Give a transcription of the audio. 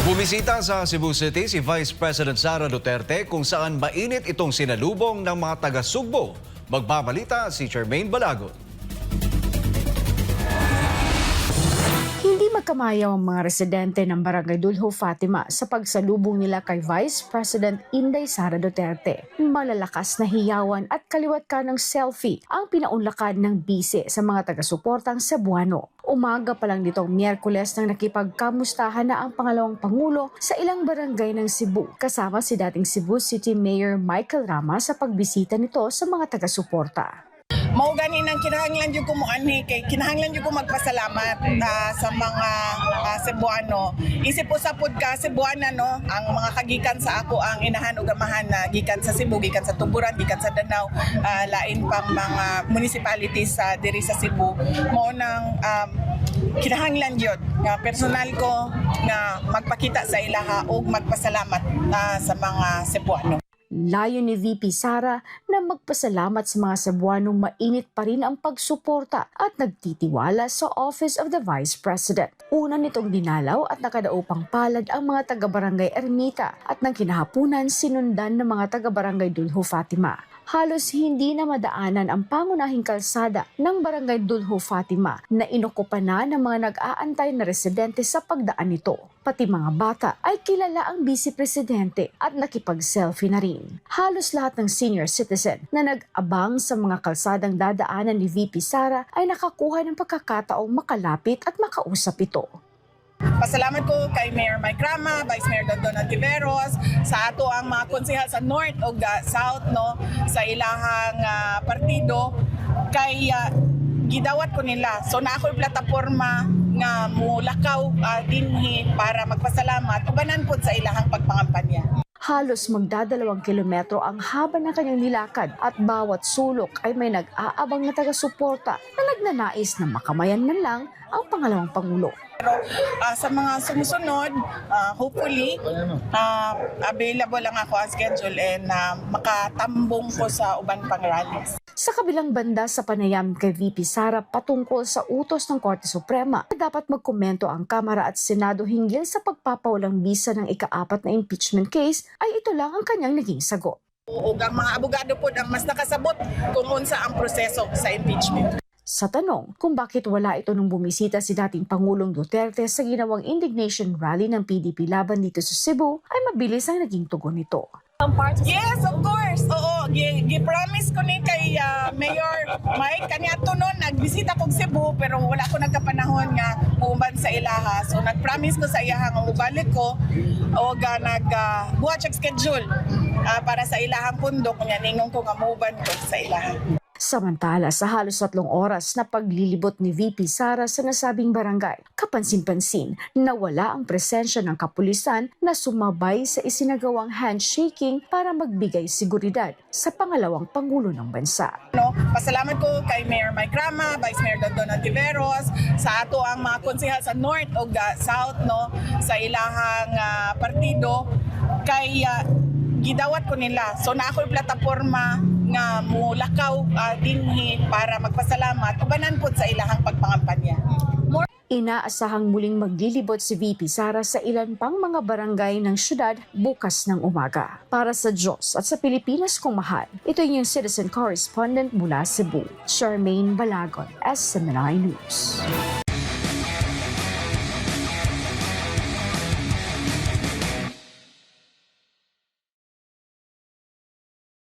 Bumisita sa Cebu City si Vice President Sara Duterte kung saan mainit itong sinalubong ng mga taga-Sugbo. Magbabalita si Charmaine Balagon. Hindi magkamayaw ang mga residente ng Barangay Dulho Fatima sa pagsalubong nila kay Vice President Inday Sara Duterte. Malalakas na hiyawan at kaliwat ka ng selfie ang pinaunlakan ng bise sa mga taga-suportang Cebuano. Umaga pa lang nitong Miyerkules nang nakipagkamustahan na ang pangalawang Pangulo sa ilang barangay ng Cebu, kasama si dating Cebu City Mayor Michael Rama sa pagbisita nito sa mga taga-suporta. Mao gani nang kinahanglan jud ko moanhi kay kinahanglan jud ko magpasalamat sa mga Cebuano. Isip po sa pod ka Cebuana no, ang mga kagikan sa ako ang inahan ug amahan na gikan sa Cebu, gikan sa Tuburan, gikan sa Danau, lain pang mga municipalities sa diri sa Cebu. Mao nang kinahanglan jud nga personal ko nga magpakita sa ilaha ug magpasalamat sa mga Cebuano. Layo ni VP Sara na magpasalamat sa mga Cebuanong mainit pa rin ang pagsuporta at nagtitiwala sa Office of the Vice President. Una nitong dinalaw at nakadaupang palad ang mga taga-barangay Ermita at nang kinahapunan sinundan ng mga taga-barangay Dulho Fatima. Halos hindi na madaanan ang pangunahing kalsada ng Barangay Dulho Fatima na inokupa na ng mga nag-aantay na residente sa pagdaan nito. Pati mga bata ay kilala ang Vice Presidente at nakipag-selfie na rin. Halos lahat ng senior citizen na nag-abang sa mga kalsadang dadaanan ni VP Sara ay nakakuha ng pagkakataong makalapit at makausap ito. Pasalamat ko kay Mayor Mike Rama, Vice Mayor Dondon Antiveros, sa ato ang mga konsehal sa North o South no, sa ilahang partido kay gidawat ko nila. So na ako'y plataporma nga mulakaw dinhi para magpasalamat ubanan pod sa ilahang pagpangampanya. Halos magdadalawang kilometro ang haba ng kanyang nilakad at bawat sulok ay may nag-aabang na taga-suporta na nagnanais na makamayan man lang ang pangalawang Pangulo. Pero sa mga sumusunod, hopefully, available lang ako ang schedule and makatambong ko sa uban pang rallies. Sa kabilang banda sa panayam kay VP Sara patungkol sa utos ng Korte Suprema na dapat magkomento ang Kamara at Senado hinggil sa pagpapawalang bisa ng ika-4 na impeachment case, ay ito lang ang kanyang naging sagot. O ang mga abogado po ang mas nakasabot kung unsa ang proseso sa impeachment. Sa tanong kung bakit wala ito nung bumisita si dating Pangulong Duterte sa ginawang indignation rally ng PDP laban dito sa Cebu, ay mabilis ang naging tugon nito. Yes, of course. Oo, gi-promise ko ni kay Mayor Mike kaniadto noon nagbisita kog Cebu pero wala ko nagkapanahon nga muban sa ilaha. So nag-promise ko sa iyaha nga mubalik ko o nagbuhat check schedule para sa ilahang pundok nya ningong ko nga muban ko sa ilaha. Samantala, sa halos 3 oras na paglilibot ni VP Sara sa nasabing barangay, kapansin-pansin na wala ang presensya ng kapulisan na sumabay sa isinagawang handshaking para magbigay seguridad sa pangalawang Pangulo ng bansa. Pasalamat ko kay Mayor Mike Rama, Vice Mayor Dondon Antiveros, sa ato ang mga konsehal sa North o South no, sa ilahang partido kay gidawat ko nila. So na ako'y plataporma nga mulakaw dinhi para magpasalamat ubanan pod sa ilahang pagpangampanya. Inaasahang muling maglilibot si VP Sara sa ilan pang mga barangay ng syudad bukas ng umaga. Para sa Diyos at sa Pilipinas kong mahal, ito yung citizen correspondent mula Cebu, Charmaine Balagon, SMNI News.